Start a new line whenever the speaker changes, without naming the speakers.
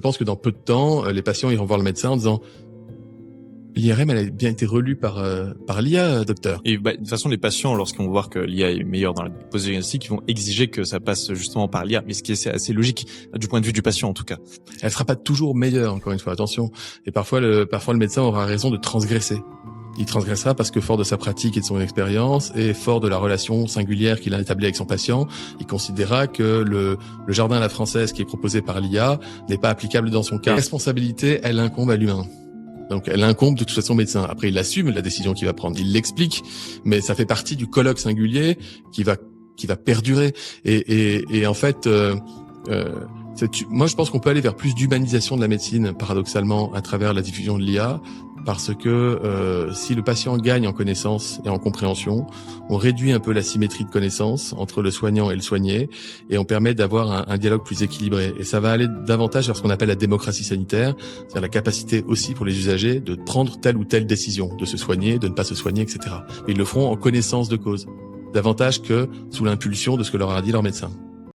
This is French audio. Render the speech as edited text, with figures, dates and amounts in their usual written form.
pense que dans peu de temps, les patients iront voir le médecin en disant l'IRM, elle a bien été relue par l'IA, docteur.
Et de toute façon, les patients, lorsqu'ils vont voir que l'IA est meilleure dans la pose diagnostique, ils vont exiger que ça passe justement par l'IA, mais ce qui est assez logique, du point de vue du patient en tout cas.
Elle sera pas toujours meilleure, encore une fois, attention. Et parfois le médecin aura raison de transgresser. Il transgressera parce que fort de sa pratique et de son expérience et fort de la relation singulière qu'il a établie avec son patient, il considérera que le jardin à la française qui est proposé par l'IA n'est pas applicable dans son cas. La responsabilité, elle incombe à l'humain. Donc elle incombe de toute façon au médecin. Après, il assume la décision qu'il va prendre, il l'explique, mais ça fait partie du colloque singulier qui va perdurer. Et en fait, moi je pense qu'on peut aller vers plus d'humanisation de la médecine, paradoxalement, à travers la diffusion de l'IA. Parce que si le patient gagne en connaissance et en compréhension, on réduit un peu la symétrie de connaissance entre le soignant et le soigné, et on permet d'avoir un dialogue plus équilibré. Et ça va aller davantage vers ce qu'on appelle la démocratie sanitaire, c'est-à-dire la capacité aussi pour les usagers de prendre telle ou telle décision, de se soigner, de ne pas se soigner, etc. Mais ils le feront en connaissance de cause, davantage que sous l'impulsion de ce que leur a dit leur médecin.